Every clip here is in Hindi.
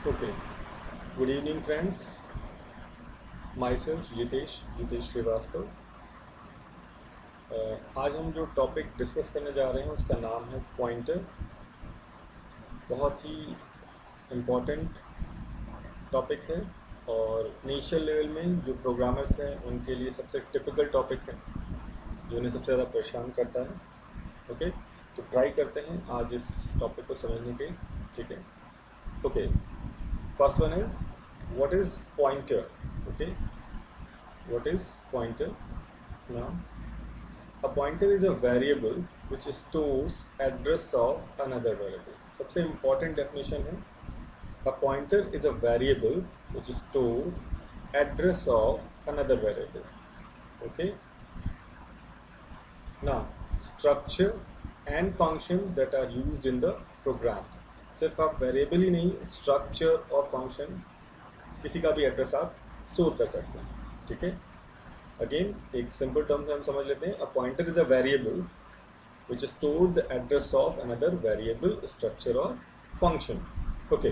Okay. Good evening, friends. Myself Jitesh Srivastava. आज हम जो टॉपिक डिस्कस करने जा रहे हैं उसका नाम है पॉइंटर। बहुत ही इम्पोर्टेंट टॉपिक है और इनिशियल लेवल में जो प्रोग्रामर्स हैं उनके लिए सबसे टिपिकल टॉपिक है जो उन्हें सबसे ज़्यादा परेशान करता है। ओके, तो ट्राई करते हैं आज इस टॉपिक को समझने के। ठीक है, okay. First one is, what is pointer? Okay, what is pointer? Now, a pointer is a variable which stores address of another variable. सबसे important definition है, a pointer is a variable which store address of another variable. Okay. Now, structure and function that are used in the program. सिर्फ आप वेरिएबल ही नहीं, स्ट्रक्चर और फंक्शन किसी का भी एड्रेस आप स्टोर कर सकते हैं। ठीक है, अगेन एक सिंपल टर्म से हम समझ लेते हैं। A pointer is a variable which store the address of another variable, structure और function. Okay,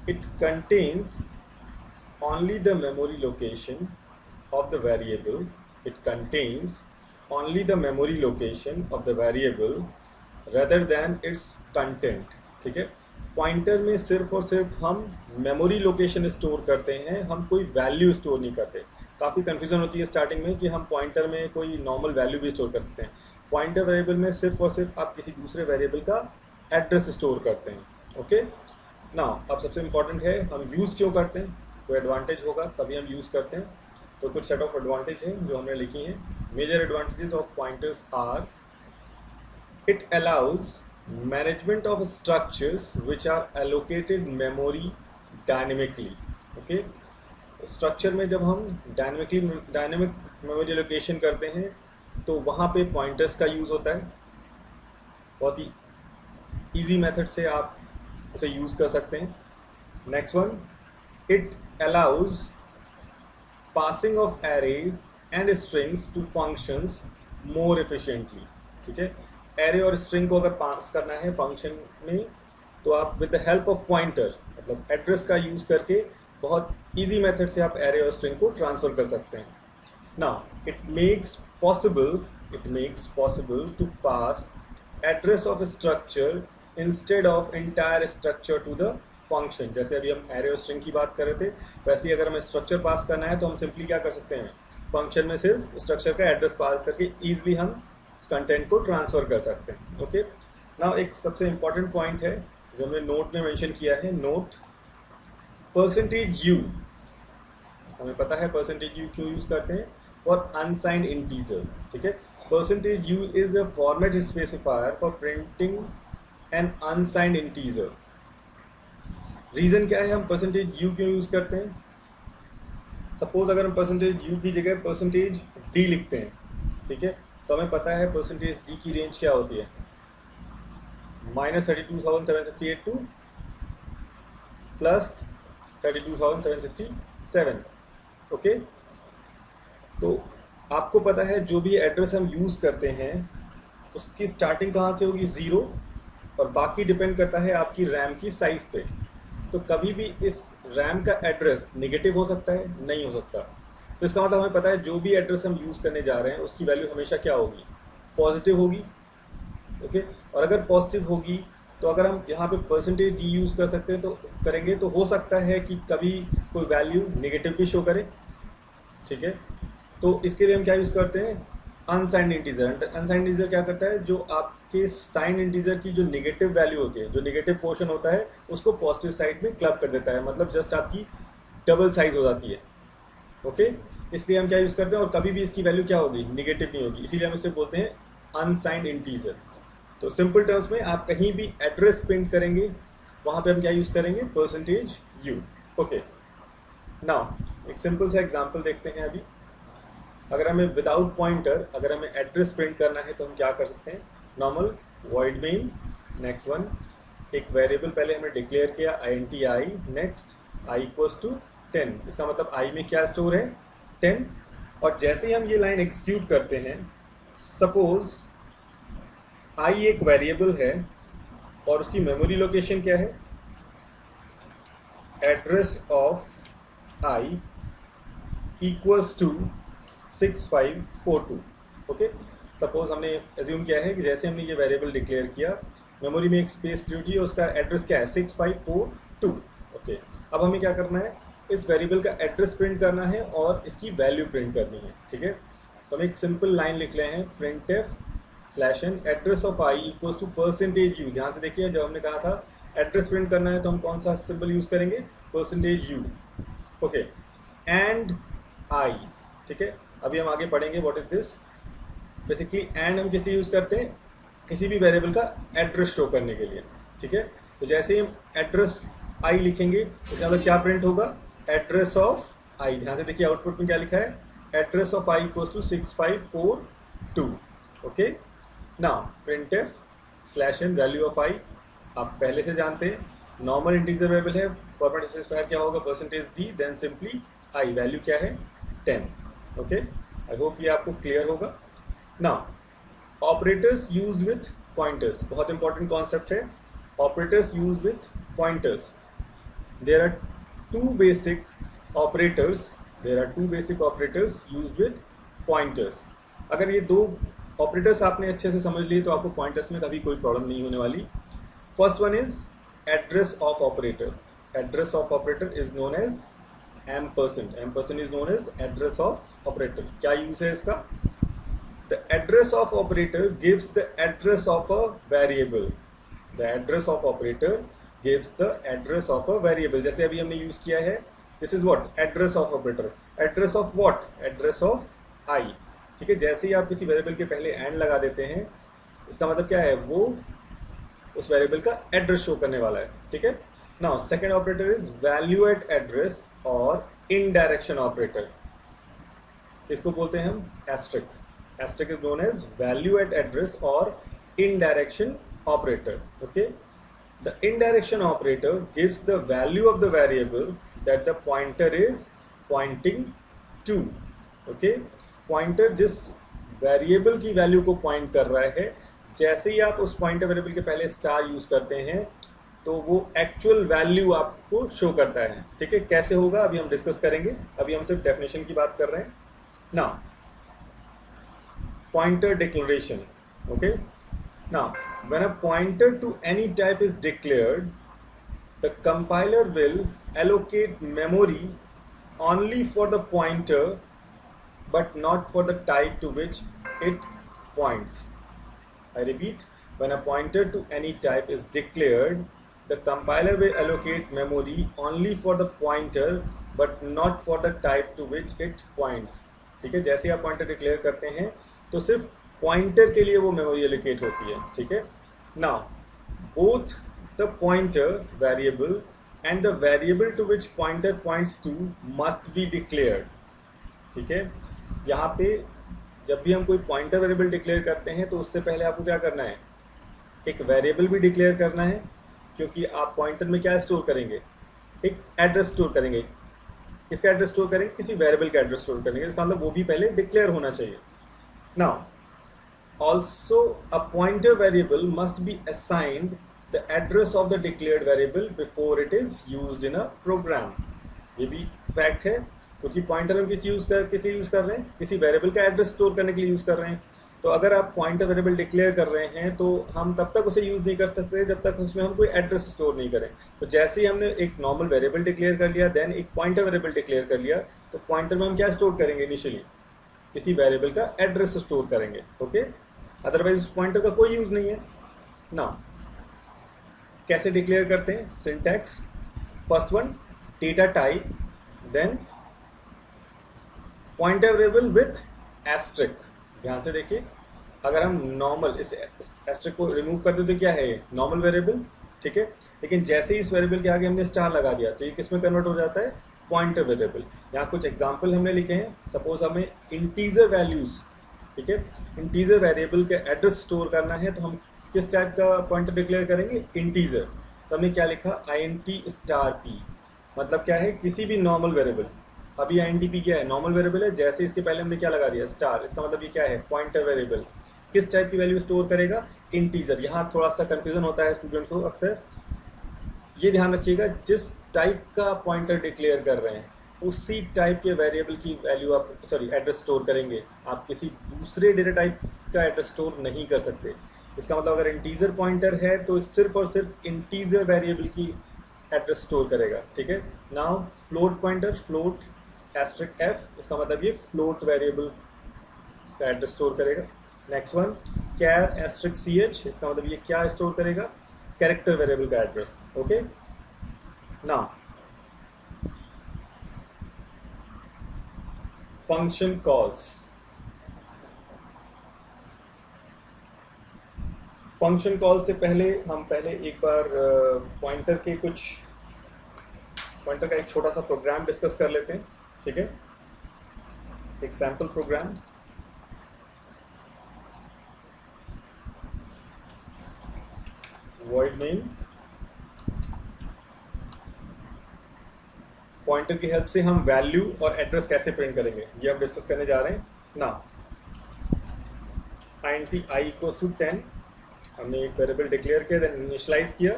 it contains only the memory location of the variable. It contains only the memory location of the variable rather than its content. ठीक है, पॉइंटर में सिर्फ और सिर्फ हम मेमोरी लोकेशन स्टोर करते हैं, हम कोई वैल्यू स्टोर नहीं करते। काफ़ी कन्फ्यूजन होती है स्टार्टिंग में कि हम पॉइंटर में कोई नॉर्मल वैल्यू भी स्टोर कर सकते हैं। पॉइंटर वेरिएबल में सिर्फ और सिर्फ आप किसी दूसरे वेरिएबल का एड्रेस स्टोर करते हैं। ओके, नाउ अब सबसे इम्पॉर्टेंट है हम यूज़ क्यों करते हैं। कोई एडवांटेज होगा तभी हम यूज़ करते हैं। तो कुछ सेट ऑफ एडवांटेज हैं जो हमने लिखी हैं। Major advantages of pointers are, it allows management of structures which are allocated memory dynamically. Okay, structure में जब हम डायनेमिक मेमोरी एलोकेशन करते हैं तो वहाँ पे पॉइंटर्स का यूज़ होता है। बहुत ही ईजी मेथड से आप उसे यूज़ कर सकते हैं। Next one, it allows passing of arrays and strings to functions more efficiently. ठीक है, एरे और स्ट्रिंग को अगर पास करना है फंक्शन में तो आप with the help of pointer मतलब एड्रेस का यूज़ करके बहुत इजी मेथड से आप एरे और स्ट्रिंग को ट्रांसफ़र कर सकते हैं। Now it makes possible to pass address of structure instead of entire structure to the function. जैसे अभी हम एरे और स्ट्रिंग की बात कर रहे थे, वैसे ही अगर हमें स्ट्रक्चर पास करना है तो हम सिंपली क्या कर सकते हैं, फंक्शन में सिर्फ स्ट्रक्चर का एड्रेस पास करके ईजिली हम कंटेंट को ट्रांसफ़र कर सकते हैं। ओके, नाउ एक सबसे इम्पॉर्टेंट पॉइंट है जो हमने नोट में मेंशन किया है। नोट, परसेंटेज यू, हमें पता है परसेंटेज यू क्यों यूज़ करते हैं, फॉर अनसाइंड इंटीजर। ठीक है, percentage u is a format specifier for printing an unsigned integer. Reason क्या है हम परसेंटेज यू क्यों यूज़ करते हैं। सपोज अगर हम परसेंटेज यू की जगह परसेंटेज डी लिखते हैं, ठीक है, तो हमें पता है परसेंटेज डी की रेंज क्या होती है, -32,768 टू +32,767। ओके, तो आपको पता है जो भी एड्रेस हम यूज़ करते हैं उसकी स्टार्टिंग कहाँ से होगी, 0, और बाकी डिपेंड करता है आपकी रैम की साइज़ पे। तो कभी भी इस रैम का एड्रेस नेगेटिव हो सकता है, नहीं हो सकता। तो इसका मतलब हमें पता है जो भी एड्रेस हम यूज़ करने जा रहे हैं उसकी वैल्यू हमेशा क्या होगी, पॉजिटिव होगी। ओके, और अगर पॉजिटिव होगी तो अगर हम यहाँ पे परसेंटेज डी यूज़ कर सकते हैं तो करेंगे तो हो सकता है कि कभी कोई वैल्यू नेगेटिव भी शो करे। ठीक है, तो इसके लिए हम क्या यूज़ करते हैं, अनसाइंड इंटीजर। अनसाइंड इंटीजर क्या करता है, जो आपके साइंड इंटीजर की जो नेगेटिव वैल्यू होती है, जो नेगेटिव पोर्शन होता है उसको पॉजिटिव साइड में क्लब कर देता है, मतलब जस्ट आपकी डबल साइज हो जाती है। ओके, इसलिए हम क्या यूज़ करते हैं, और कभी भी इसकी वैल्यू क्या होगी, नेगेटिव नहीं होगी, इसीलिए हम इसे बोलते हैं अनसाइंड इंटीजर। तो सिंपल टर्म्स में आप कहीं भी एड्रेस प्रिंट करेंगे वहाँ पे हम क्या यूज़ करेंगे, परसेंटेज यू। ओके, नाउ एक सिंपल सा एग्जाम्पल देखते हैं। अभी अगर हमें विदाउट पॉइंटर अगर हमें एड्रेस प्रिंट करना है तो हम क्या कर सकते हैं, normal void main, next one, एक वेरिएबल पहले हमने डिक्लेयर किया int i, next i equals to 10। इसका मतलब i में क्या स्टोर है, 10। और जैसे ही हम ये लाइन एग्जीक्यूट करते हैं, सपोज i एक वेरिएबल है और उसकी मेमोरी लोकेशन क्या है, address of I equals to 6542। Okay, suppose हमने एज्यूम किया है कि जैसे हमने ये वेरिएबल डिक्लेयर किया, मेमोरी में एक स्पेस क्रिएट हुई, उसका एड्रेस क्या है 6542। ओके, अब हमें क्या करना है, इस वेरिएबल का एड्रेस प्रिंट करना है और इसकी वैल्यू प्रिंट करनी है। ठीक है, तो हम एक सिंपल लाइन लिख रहे हैं, printf/n address of I equals to %u। ध्यान से देखिए, जब हमने कहा था एड्रेस प्रिंट करना है तो हम कौन सा सिंबल यूज करेंगे, %u। Okay, and i. ठीक है, अभी हम आगे पढ़ेंगे what is this. Basically and हम किस लिए यूज करते हैं, किसी भी वेरिएबल का एड्रेस शो करने के लिए। ठीक है, तो जैसे ही हम एड्रेस आई लिखेंगे तो मतलब क्या प्रिंट होगा, एड्रेस ऑफ आई। ध्यान से देखिए आउटपुट में क्या लिखा है, address of I equals to 6542। Okay, now printf/n value of I आप पहले से जानते हैं, नॉर्मल इंटीजर वेरिएबल है, फॉर्मेट स्पेसिफायर क्या होगा, %d, then simply I, value क्या है 10। ओके, आई होप ये आपको क्लियर होगा। Now operators used with pointers, बहुत इंपॉर्टेंट कॉन्सेप्ट है, operators used with pointers. There are two basic operators used with pointers. अगर ये दो ऑपरेटर्स आपने अच्छे से समझ लिए तो आपको पॉइंटर्स में कभी कोई प्रॉब्लम नहीं होने वाली। First one is address of operator. Address of operator is known as ampersand is known as address of operator। क्या यूज है इसका, the address of operator gives the address of a variable। the address of operator gives the address of a variable। जैसे अभी हमने यूज किया है, this is what address of operator। address of what, address of I। ठीक है, जैसे ही आप किसी वेरिएबल के पहले एंड लगा देते हैं, इसका मतलब क्या है, वो उस वेरिएबल का एड्रेस शो करने वाला है। ठीक है, now second operator is value at address और इनडायरेक्शन ऑपरेटर। इसको बोलते हैं हम asterisk. Asterisk is known as value at address और indirection operator. Okay, the indirection operator gives the value of the variable that the pointer is pointing to. Okay, pointer जिस वेरिएबल की वैल्यू को पॉइंट कर रहा है, जैसे ही आप उस पॉइंटर वेरिएबल के पहले स्टार यूज करते हैं तो वो एक्चुअल वैल्यू आपको शो करता है। ठीक है, कैसे होगा अभी हम डिस्कस करेंगे, अभी हम सिर्फ डेफिनेशन की बात कर रहे हैं। Now pointer declaration. Okay, now when a pointer to any type is declared, the compiler will allocate memory only for the pointer but not for the type to which it points। I repeat, when a pointer to any type is declared, the compiler will allocate memory only for the pointer but not for the type to which it points। ठीक है, जैसे आप पॉइंटर डिक्लेयर करते हैं तो सिर्फ पॉइंटर के लिए वो मेमोरी एलोकेट होती है। ठीक है, now both the pointer variable and the variable to which pointer points to must be declared. ठीक है, यहाँ पे जब भी हम कोई पॉइंटर वेरिएबल डिक्लेयर करते हैं तो उससे पहले आपको क्या करना है, एक वेरिएबल भी डिक्लेयर करना है, क्योंकि आप पॉइंटर में क्या स्टोर करेंगे, एक एड्रेस स्टोर करेंगे। किसका एड्रेस स्टोर करेंगे, किसी वेरिएबल का एड्रेस स्टोर करेंगे, इसका मतलब वो भी पहले डिक्लेयर होना चाहिए। Now also a pointer variable must be assigned the address of the declared variable before it is used in a program. ये भी फैक्ट है, क्योंकि पॉइंटर हम किस यूज कर रहे हैं, किसी वेरिएबल का एड्रेस स्टोर करने के लिए यूज कर रहे हैं। तो अगर आप पॉइंटर वेरिएबल डिक्लेयर कर रहे हैं तो हम तब तक उसे यूज नहीं कर सकते जब तक उसमें हम कोई एड्रेस स्टोर नहीं करें। तो जैसे ही हमने एक नॉर्मल वेरिएबल डिक्लेयर कर लिया, देन एक पॉइंटर वेरिएबल डिक्लेयर कर लिया, तो पॉइंटर में हम क्या स्टोर करेंगे, इनिशियली किसी वेरिएबल का एड्रेस स्टोर करेंगे। ओके, अदरवाइज उस पॉइंटर का कोई यूज नहीं है ना। कैसे डिक्लेयर करते हैं, syntax, first one data type, then pointer variable with asterisk. ध्यान से देखिए, अगर हम नॉर्मल इस एस्ट्रिक को रिमूव कर दे तो क्या है, नॉर्मल वेरिएबल। ठीक है, लेकिन जैसे ही इस वेरिएबल के आगे हमने स्टार लगा दिया तो ये किस में कन्वर्ट हो जाता है, पॉइंटर वेरिएबल। यहाँ कुछ एग्जांपल हमने लिखे हैं, सपोज हमें इंटीजर वैल्यूज, ठीक है, इंटीजर वेरिएबल के एड्रेस स्टोर करना है, तो हम किस टाइप का पॉइंटर डिक्लेयर करेंगे, इंटीजर। तो हमने क्या लिखा, int*p, मतलब क्या है, किसी भी नॉर्मल वेरिएबल। अभी INTP क्या है, नॉर्मल वेरिएबल है, जैसे इसके पहले हमने क्या लगा दिया, स्टार, इसका मतलब ये क्या है, पॉइंटर वेरिएबल। किस टाइप की वैल्यू स्टोर करेगा, इंटीजर। यहाँ थोड़ा सा कंफ्यूजन होता है स्टूडेंट को अक्सर, ये ध्यान रखिएगा, जिस टाइप का पॉइंटर डिक्लेयर कर रहे हैं उसी टाइप के वेरिएबल की वैल्यू आप एड्रेस स्टोर करेंगे। आप किसी दूसरे डेटा टाइप का एड्रेस स्टोर नहीं कर सकते। इसका मतलब अगर इंटीजर पॉइंटर है तो सिर्फ और सिर्फ इंटीजर वेरिएबल की एड्रेस स्टोर करेगा। ठीक है। Now float pointer, float asterisk f, इसका मतलब ये फ्लोट वेरिएबल का एड्रेस स्टोर करेगा। Next one char asterisk c h, इसका मतलब ये क्या स्टोर करेगा, कैरेक्टर वेरिएबल का address. Okay. Now function calls, function call से पहले हम एक बार पॉइंटर का एक छोटा सा प्रोग्राम डिस्कस कर लेते हैं। ठीक है। एक sample program, void main, pointer की हेल्प से हम वैल्यू और एड्रेस कैसे प्रिंट करेंगे ये हम डिस्कस करने जा रहे हैं ना। int i इक्वल्स टू 10, हमने एक वेरिएबल डिक्लेयर किया, देन इनिशियलाइज किया।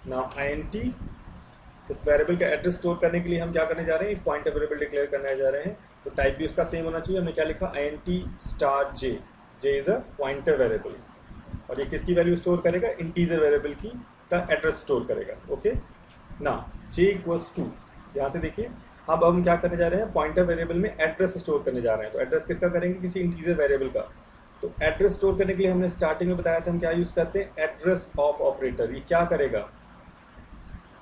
नाउ int इस वेरिएबल का एड्रेस स्टोर करने के लिए हम क्या करने जा रहे हैं, एक पॉइंटर वेरिएबल डिक्लेयर करने जा रहे हैं। तो टाइप भी उसका सेम होना चाहिए। हमने क्या लिखा, int star j, j is a pointer variable, और ये किसकी वैल्यू स्टोर करेगा, इंटीजर वेरिएबल की का एड्रेस स्टोर करेगा। ओके ना। j इक्वल्स टू, यहाँ से देखिए अब हम क्या करने जा रहे हैं, पॉइंटर वेरिएबल में एड्रेस स्टोर करने जा रहे हैं। तो एड्रेस किसका करेंगे, किसी इंटीजर वेरिएबल का। तो एड्रेस स्टोर करने के लिए हमने स्टार्टिंग में बताया था हम क्या यूज करते हैं, एड्रेस ऑफ ऑपरेटर। ये क्या करेगा,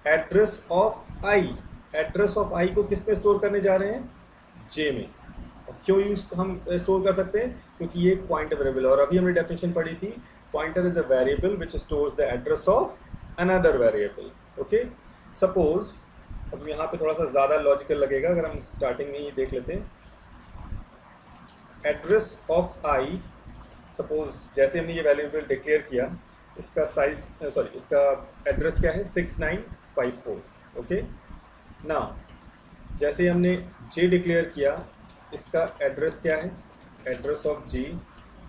address of I, address of I को किस में स्टोर करने जा रहे हैं, जे में। क्यों यूज हम स्टोर कर सकते हैं, क्योंकि ये एक पॉइंटर वेरिएबल है। और अभी हमने डेफिनेशन पढ़ी थी, pointer is a variable which stores the address of another variable. Okay. Suppose अब यहाँ पे थोड़ा सा ज़्यादा लॉजिकल लगेगा अगर हम स्टार्टिंग में ही देख लेते हैं। एड्रेस ऑफ आई, सपोज जैसे हमने ये वेरिएबल डिक्लेयर किया, इसका साइज इसका एड्रेस क्या है, 6954। ओके। नाउ जैसे हमने जे डिक्लेयर किया, इसका एड्रेस क्या है, address of j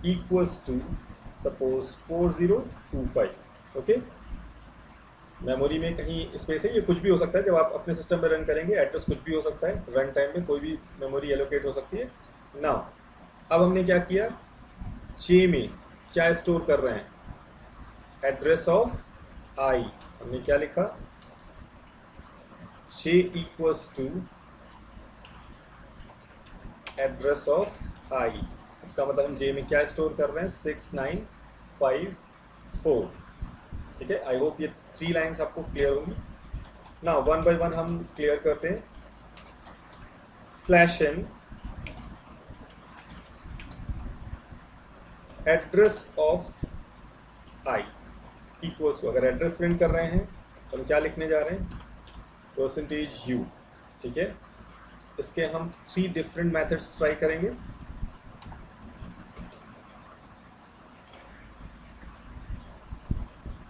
equals to suppose 4025। Okay. Memory में कहीं स्पेस है, ये कुछ भी हो सकता है। जब आप अपने सिस्टम में रन करेंगे एड्रेस कुछ भी हो सकता है, रन टाइम में कोई भी मेमोरी एलोकेट हो सकती है। नाउ अब हमने क्या किया, जे में क्या स्टोर कर रहे हैं, एड्रेस ऑफ आई। हमने क्या लिखा, जे इक्वल्स टू एड्रेस ऑफ आई। इसका मतलब हम जे में क्या स्टोर कर रहे हैं, 6954। ठीक है। आई होप ये 3 लाइन्स आपको क्लियर होंगी ना। वन बाय वन हम क्लियर करते हैं। /n address of I equals to, अगर एड्रेस प्रिंट कर रहे हैं तो हम क्या लिखने जा रहे हैं, %u। ठीक है। इसके हम 3 डिफरेंट मेथड्स ट्राई करेंगे।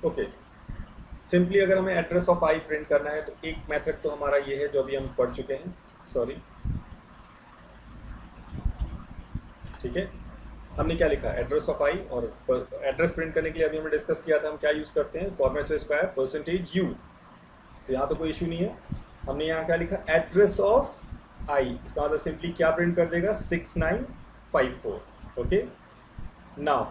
ओके। सिंपली अगर हमें एड्रेस ऑफ आई प्रिंट करना है तो एक मेथड तो हमारा ये है जो अभी हम पढ़ चुके हैं, सॉरी। ठीक है। हमने क्या लिखा, एड्रेस ऑफ आई, और एड्रेस प्रिंट करने के लिए अभी हमने डिस्कस किया था हम क्या यूज करते हैं, फॉर्मेट से स्क्वायर %u। तो यहाँ तो कोई इशू नहीं है। हमने यहाँ क्या लिखा, एड्रेस ऑफ आई, इसका मतलब सिंपली क्या प्रिंट कर देगा, 6954। Okay. Now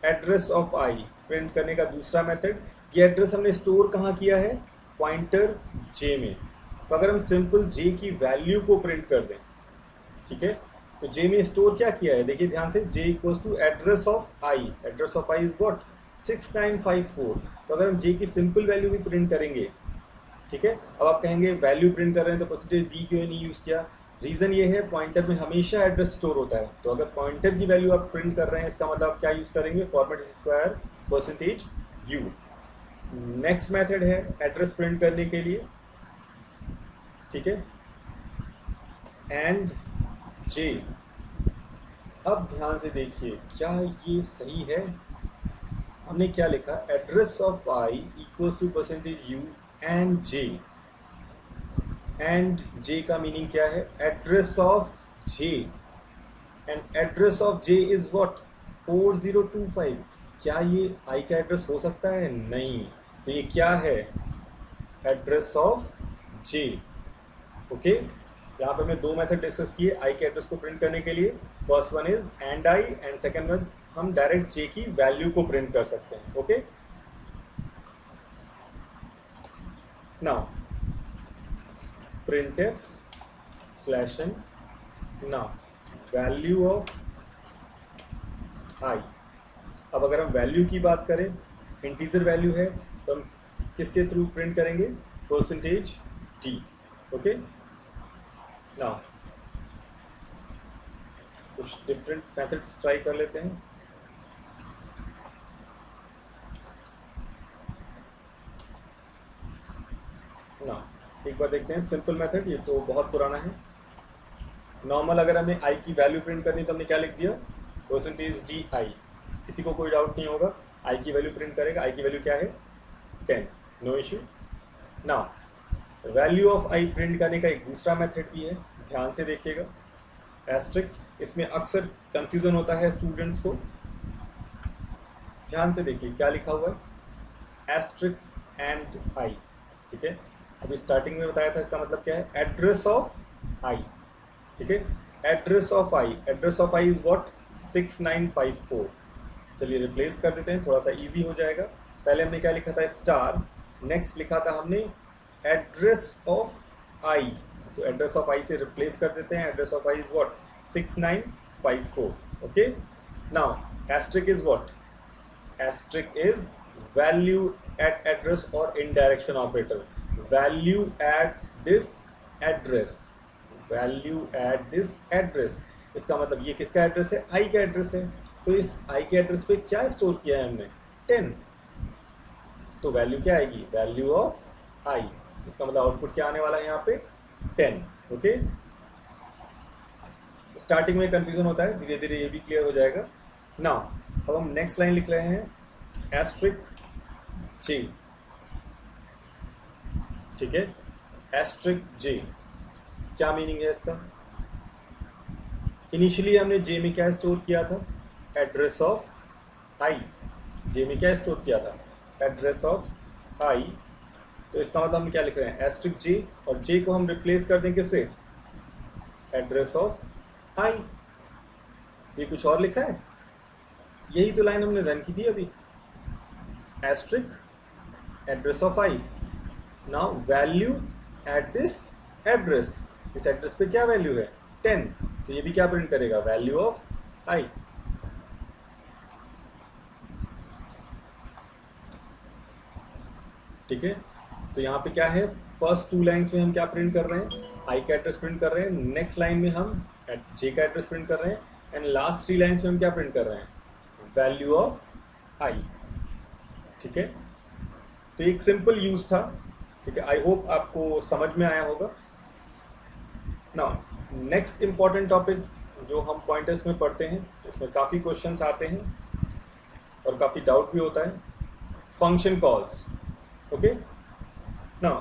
address of i print करने का दूसरा मेथड, ये एड्रेस हमने स्टोर कहाँ किया है, पॉइंटर जे में। तो अगर हम सिंपल जे की वैल्यू को प्रिंट कर दें, ठीक है, तो जे में स्टोर क्या किया है, देखिए ध्यान से, J equals to address of I. Address of I is what, 6954। तो अगर हम जे की सिंपल वैल्यू भी प्रिंट करेंगे, ठीक है। अब आप कहेंगे वैल्यू प्रिंट कर रहे हैं तो %d क्यों नहीं यूज़ किया, रीज़न ये है पॉइंटर में हमेशा एड्रेस स्टोर होता है। तो अगर पॉइंटर की वैल्यू आप प्रिंट कर रहे हैं, इसका मतलब आप क्या यूज़ करेंगे, format square %u। Next method है एड्रेस प्रिंट करने के लिए, ठीक है, एंड जे। अब ध्यान से देखिए क्या ये सही है, हमने क्या लिखा, address of I equals to %u and j. And j का मीनिंग क्या है, address of j, and address of j is what, 4025। क्या ये आई का एड्रेस हो सकता है, नहीं। तो ये क्या है, एड्रेस ऑफ जे। ओके, यहाँ पे हमने दो मेथड डिस्कस किए आई के एड्रेस को प्रिंट करने के लिए। First one is and i and second one हम डायरेक्ट जे की वैल्यू को प्रिंट कर सकते हैं। Okay, now printf slash n now value of i. अब अगर हम वैल्यू की बात करें, इंटीजर वैल्यू है तो हम किसके थ्रू प्रिंट करेंगे, परसेंटेज टी। ओके, नाउ कुछ डिफरेंट मेथड्स ट्राई कर लेते हैं। नाउ एक बार देखते हैं सिंपल मेथड, ये तो बहुत पुराना है। नॉर्मल अगर हमें आई की वैल्यू प्रिंट करनी तो हमने क्या लिख दिया, परसेंटेज डी आई। किसी को कोई डाउट नहीं होगा, आई की वैल्यू प्रिंट करेगा। आई की वैल्यू क्या है, 10, no issue. Now value of i print करने का एक दूसरा मेथड भी है, ध्यान से देखिएगा, एस्ट्रिक। इसमें अक्सर कंफ्यूजन होता है स्टूडेंट्स को, ध्यान से देखिए क्या लिखा हुआ है, एस्ट्रिक एंड आई। ठीक है, अभी स्टार्टिंग में बताया था इसका मतलब क्या है, एड्रेस ऑफ आई। ठीक है, address of I, address of I is what, 6954। चलिए रिप्लेस कर देते हैं, थोड़ा सा इजी हो जाएगा। पहले हमने क्या लिखा था, स्टार, नेक्स्ट लिखा था हमने एड्रेस ऑफ आई, तो एड्रेस ऑफ आई से रिप्लेस कर देते हैं। Address of I is what, 6954। Okay, now asterisk is what, asterisk is value at address और indirection operator, value at this address, value at this address. इसका मतलब ये किसका एड्रेस है, आई का एड्रेस है। तो इस आई के एड्रेस पे क्या स्टोर किया है हमने, 10, तो वैल्यू क्या आएगी, वैल्यू ऑफ आई। इसका मतलब आउटपुट क्या आने वाला है यहाँ पे, 10। ओके, स्टार्टिंग में कंफ्यूजन होता है, धीरे धीरे ये भी क्लियर हो जाएगा। नाउ अब हम नेक्स्ट लाइन लिख रहे हैं, एस्ट्रिक जे। ठीक है, एस्ट्रिक जे, क्या मीनिंग है इसका, इनिशियली हमने जे में क्या स्टोर किया था, एड्रेस ऑफ आई। जे में क्या स्टोर किया था, एड्रेस ऑफ आई। तो इसका मतलब हम क्या लिख रहे हैं, एस्ट्रिक जे, और जे को हम रिप्लेस कर दें किससे, एड्रेस ऑफ आई। ये कुछ और लिखा है, यही तो लाइन हमने रन की थी अभी, asterisk address of i. Now value at this address, इस एड्रेस पे क्या वैल्यू है, 10, तो ये भी क्या प्रिंट करेगा, वैल्यू ऑफ आई। ठीक है, तो यहाँ पे क्या है, फर्स्ट टू लाइंस में हम क्या प्रिंट कर रहे हैं, आई का एड्रेस प्रिंट कर रहे हैं, नेक्स्ट लाइन में हम जे का एड्रेस प्रिंट कर रहे हैं, एंड लास्ट 3 लाइंस में हम क्या प्रिंट कर रहे हैं, वैल्यू ऑफ आई। ठीक है, तो एक सिंपल यूज था। ठीक है, आई होप आपको समझ में आया होगा। नाउ नेक्स्ट इंपॉर्टेंट टॉपिक जो हम पॉइंटर्स में पढ़ते हैं, इसमें काफ़ी क्वेश्चंस आते हैं और काफ़ी डाउट भी होता है, function calls. Okay, now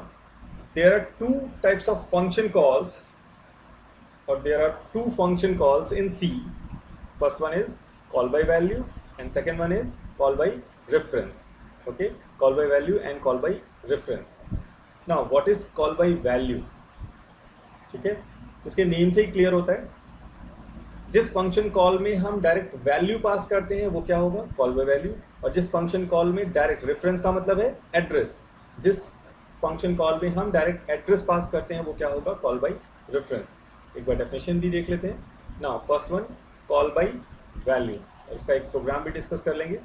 there are 2 types of function calls, or there are 2 function calls in C. First one is call by value and second one is call by reference. Okay, call by value and call by reference. Now what is call by value? ठीक है, इसके नेम से ही क्लियर होता है, जिस फंक्शन कॉल में हम डायरेक्ट वैल्यू पास करते हैं वो क्या होगा, कॉल बाय वैल्यू, और जिस फंक्शन कॉल में डायरेक्ट रेफरेंस का मतलब है एड्रेस, जिस फंक्शन कॉल में हम डायरेक्ट एड्रेस पास करते हैं वो क्या होगा, कॉल बाय रेफरेंस। एक बार डेफिनेशन भी देख लेते हैं। Now first one, call by value, इसका एक प्रोग्राम भी डिस्कस कर लेंगे।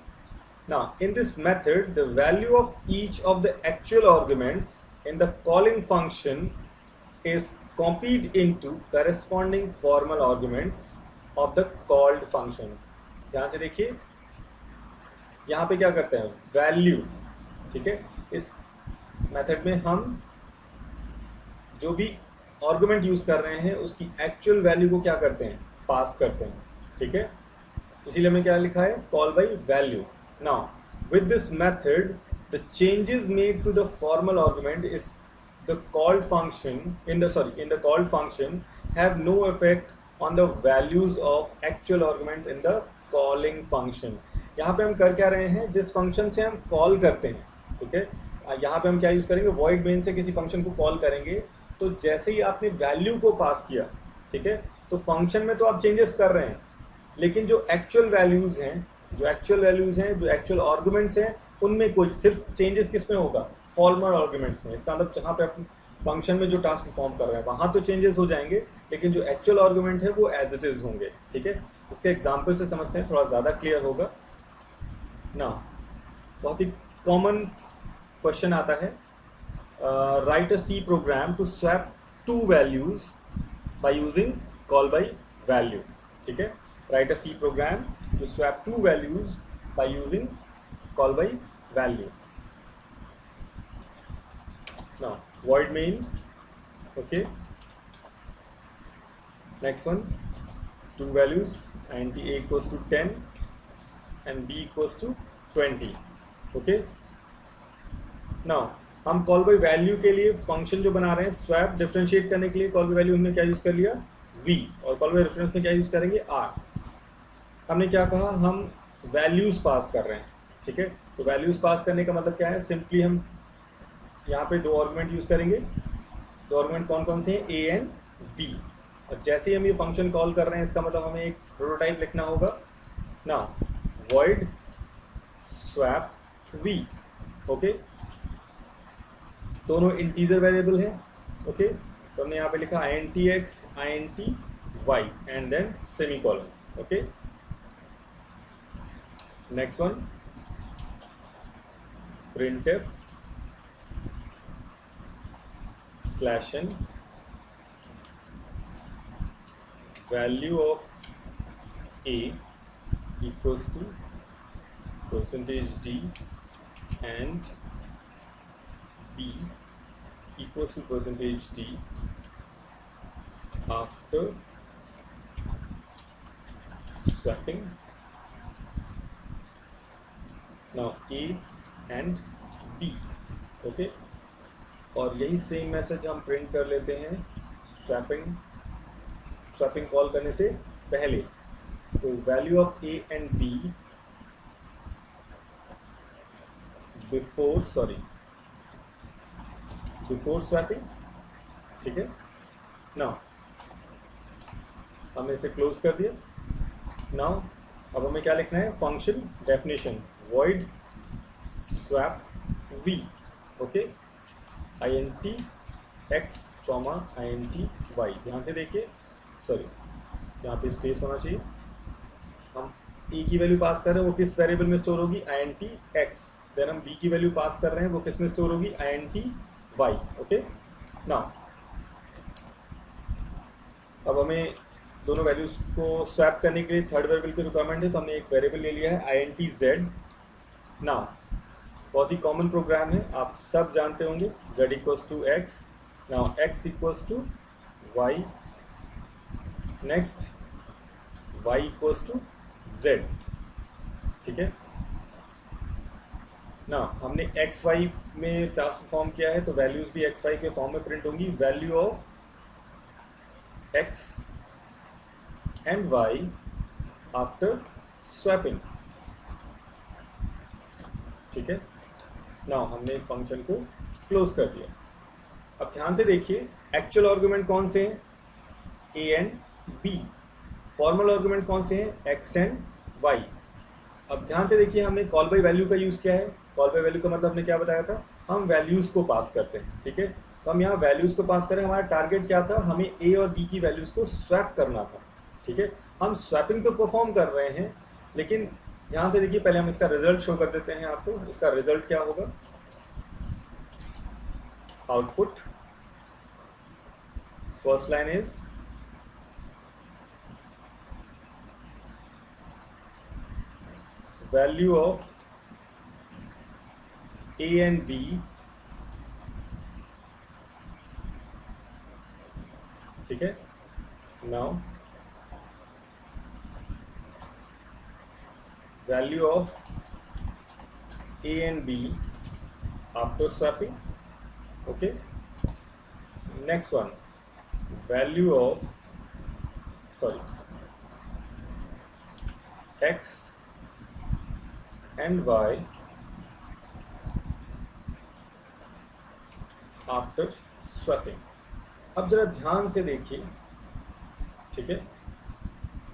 Now in this method the value of each of the actual arguments in the calling function is copied into corresponding formal arguments of the called function। ध्यान से देखिए, यहाँ पे क्या करते हैं, वैल्यू। ठीक है, इस मेथड में हम जो भी आर्गुमेंट यूज कर रहे हैं उसकी एक्चुअल वैल्यू को क्या करते हैं, पास करते हैं। ठीक है, इसीलिए हमने क्या लिखा है, call by value. Now with this method the changes made to the formal argument is the called function in the called function have no effect on the values of actual arguments in the calling function। यहाँ पे हम कर क्या रहे हैं, जिस फंक्शन से हम कॉल करते हैं, ठीक है, यहाँ पे हम क्या यूज़ करेंगे, वॉइड मेन से किसी फंक्शन को कॉल करेंगे। तो जैसे ही आपने वैल्यू को पास किया, ठीक है, तो फंक्शन में तो आप चेंजेस कर रहे हैं, लेकिन जो एक्चुअल वैल्यूज़ हैं, जो एक्चुअल आर्गुमेंट्स हैं, उनमें कुछ सिर्फ चेंजेस किस में होगा, फॉर्मल आर्गुमेंट्स में। इसका मतलब जहाँ पे आप फंक्शन में जो टास्क परफॉर्म कर रहे हैं वहाँ तो चेंजेस हो जाएंगे, लेकिन जो एक्चुअल आर्गुमेंट है वो एज इट इज़ होंगे, ठीक है। इसके एग्जाम्पल से समझते हैं, थोड़ा ज़्यादा क्लियर होगा ना। बहुत ही कॉमन क्वेश्चन आता है, write a C program to swap two values by using call by value, ठीक है। Write a C program to swap two values by using call by value. Now void main, okay, next one, two values, int a equals to 10 and b equals to 20, okay। Now हम कॉल बाय वैल्यू के लिए फंक्शन जो बना रहे हैं, स्वैप डिफरेंशिएट करने के लिए कॉल बाय वैल्यू हमने क्या यूज़ कर लिया, v, और कॉल बाय रेफरेंस में क्या यूज़ करेंगे, r। हमने क्या कहा, हम वैल्यूज़ पास कर रहे हैं, ठीक है। तो वैल्यूज़ पास करने का मतलब क्या है, सिंपली हम यहाँ पे दो आर्गुमेंट यूज़ करेंगे। दो आर्गुमेंट कौन कौन से हैं, a एंड b। और जैसे ही हम ये फंक्शन कॉल कर रहे हैं, इसका मतलब हमें एक प्रोटोटाइप लिखना होगा ना, void swap v, ओके। दोनों इंटीजर वेरिएबल हैं, ओके। तो हमने यहाँ पे लिखा int x int y and then semicolon, okay. Next one, printf /n value of a equals to %d and b equals to %d after swapping now a and b, okay. और यही सेम मैसेज हम प्रिंट कर लेते हैं स्वैपिंग कॉल करने से पहले। तो value of a and b before swapping, ठीक है। नाउ हमने इसे क्लोज कर दिया। नाउ अब हमें क्या लिखना है, function definition void swap v, okay, int x int y। ध्यान से देखिए, सॉरी यहाँ पे स्पेस होना चाहिए। हम a की वैल्यू पास कर रहे हैं, वो किस वेरिएबल में स्टोर होगी, int x। देन हम b की वैल्यू पास कर रहे हैं, वो किस में स्टोर होगी, int y, ओके। नाउ अब हमें दोनों वैल्यूज को स्वैप करने के लिए थर्ड वेरिएबल की रिक्वायरमेंट है, तो हमने एक वेरिएबल ले लिया है int z। नाउ बहुत ही कॉमन प्रोग्राम है, आप सब जानते होंगे, z equals to x, now x equals to y, next y equals to z, ठीक है ना। हमने एक्स वाई में टास्क परफॉर्म किया है, तो वैल्यूज भी एक्स वाई के फॉर्म में प्रिंट होंगी, value of x and y after swapping, ठीक है। नाउ हमने फंक्शन को क्लोज कर दिया। अब ध्यान से देखिए, एक्चुअल आर्गुमेंट कौन से हैं, a and b. Formal argument कौन से हैं, एक्स एंड वाई। अब ध्यान से देखिए, हमने कॉल बाय वैल्यू का यूज़ किया है। कॉल बाय वैल्यू का मतलब हमने क्या बताया था, हम वैल्यूज़ को पास करते हैं, ठीक है। तो हम यहाँ वैल्यूज़ को पास करें, हमारा टारगेट क्या था, हमें ए और बी की वैल्यूज़ को स्वैप करना था, ठीक है। हम स्वैपिंग तो परफॉर्म कर रहे हैं, लेकिन ध्यान से देखिए, पहले हम इसका रिजल्ट शो कर देते हैं आपको। इसका रिजल्ट क्या होगा, output first line is value of a and b ठीक है। Now value of a and b after swapping, okay। next one, value of x and y after swapping. अब जरा ध्यान से देखिए, ठीक है,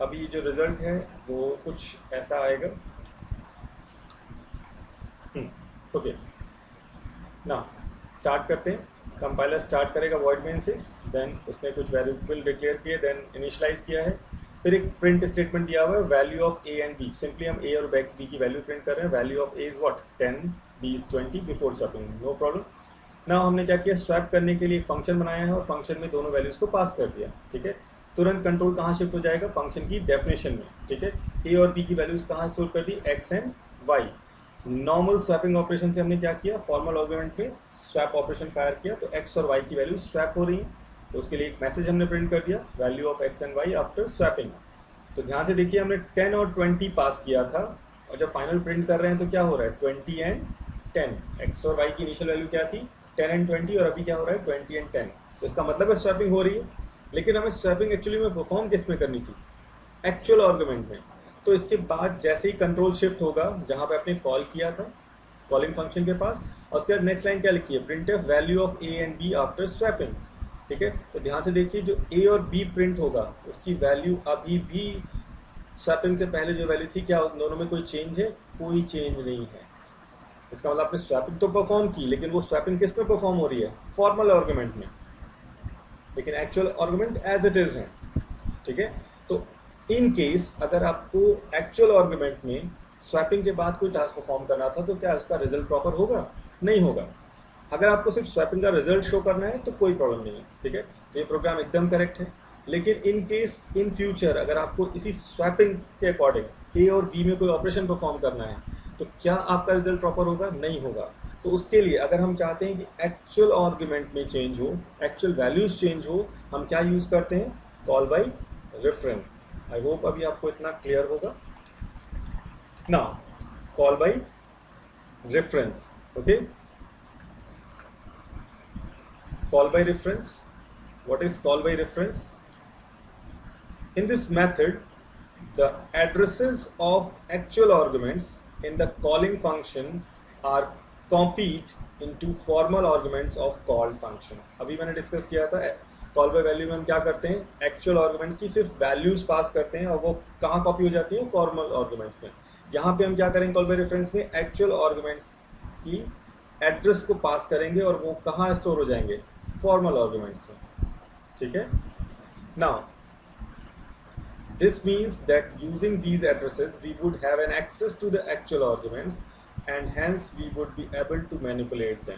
अभी जो रिजल्ट है वो कुछ ऐसा आएगा। ओके, ना स्टार्ट करते हैं। कंपाइलर स्टार्ट करेगा वॉइड मेन से, देन उसने कुछ वेरिएबल डिक्लेयर किए, देन इनिशियलाइज किया है, फिर एक प्रिंट स्टेटमेंट दिया हुआ है value of a and b. Simply हम ए और बी की वैल्यू प्रिंट कर रहे हैं। Value of a is what 10, b is 20 before swapping, no problem. ना हमने क्या किया, स्वैप करने के लिए एक फंक्शन बनाया है और फंक्शन में दोनों वैल्यूज को पास कर दिया, ठीक है। तुरंत कंट्रोल कहाँ शिफ्ट हो जाएगा, फंक्शन की डेफिनेशन में, ठीक है। ए और बी की वैल्यूज कहाँ स्टोर कर दी, x and y. Normal swapping operation से हमने क्या किया, फॉर्मल आर्गुमेंट में स्वैप ऑपरेशन फायर किया, तो एक्स और वाई की वैल्यू स्वैप हो रही है, तो उसके लिए एक मैसेज हमने प्रिंट कर दिया, value of x and y after swapping. तो ध्यान से देखिए, हमने 10 और 20 पास किया था, और जब फाइनल प्रिंट कर रहे हैं तो क्या हो रहा है, 20 एंड 10। एक्स और वाई की इनिशियल वैल्यू क्या थी, 10 एंड 20, और अभी क्या हो रहा है, 20 एंड 10। तो इसका मतलब है स्वैपिंग हो रही है, लेकिन हमें स्वैपिंग एक्चुअली में परफॉर्म किस में करनी थी, एक्चुअल आर्गुमेंट में। तो इसके बाद जैसे ही कंट्रोल शिफ्ट होगा जहां पे आपने कॉल किया था कॉलिंग फंक्शन के पास, और उसके बाद नेक्स्ट लाइन क्या लिखी है, printf value of a and b after swapping, ठीक है। तो ध्यान से देखिए, जो ए और बी प्रिंट होगा उसकी वैल्यू अभी भी स्वैपिंग से पहले जो वैल्यू थी, क्या दोनों में कोई चेंज है, कोई चेंज नहीं है। इसका मतलब आपने स्वैपिंग तो परफॉर्म की, लेकिन वो स्वैपिंग किस में परफॉर्म हो रही है, फॉर्मल आर्गुमेंट में, लेकिन actual argument as it is है, ठीक है। तो इन केस अगर आपको एक्चुअल आर्गुमेंट में स्वैपिंग के बाद कोई टास्क परफॉर्म करना था, तो क्या उसका रिजल्ट प्रॉपर होगा, नहीं होगा। अगर आपको सिर्फ स्वैपिंग का रिजल्ट शो करना है तो कोई प्रॉब्लम नहीं है, ठीक है, ये प्रोग्राम एकदम करेक्ट है। लेकिन इन केस इन फ्यूचर अगर आपको इसी स्वैपिंग के अकॉर्डिंग ए और बी में कोई ऑपरेशन परफॉर्म करना है, तो क्या आपका रिजल्ट प्रॉपर होगा, नहीं होगा। तो उसके लिए अगर हम चाहते हैं कि एक्चुअल आर्गुमेंट में चेंज हो, एक्चुअल वैल्यूज चेंज हो, हम क्या यूज करते हैं, call by reference. I hope अभी आपको इतना क्लियर होगा। Now call by reference, okay. Call by reference. What is call by reference? In this method, the addresses of actual arguments in the calling function are copied into formal arguments of called function. अभी मैंने डिस्कस किया था, कॉल बाय वैल्यू में हम क्या करते हैं, एक्चुअल आर्गुमेंट्स की सिर्फ वैल्यूज पास करते हैं, और वो कहाँ कॉपी हो जाती है, फॉर्मल आर्गुमेंट्स में। यहाँ पे हम क्या करेंगे, कॉल बाय रेफरेंस में एक्चुअल आर्गुमेंट्स की एड्रेस को पास करेंगे, और वो कहाँ स्टोर हो जाएंगे, फॉर्मल आर्गुमेंट्स में, ठीक है। Now this means that using these addresses we would have an access to the actual arguments and hence we would be able to manipulate them.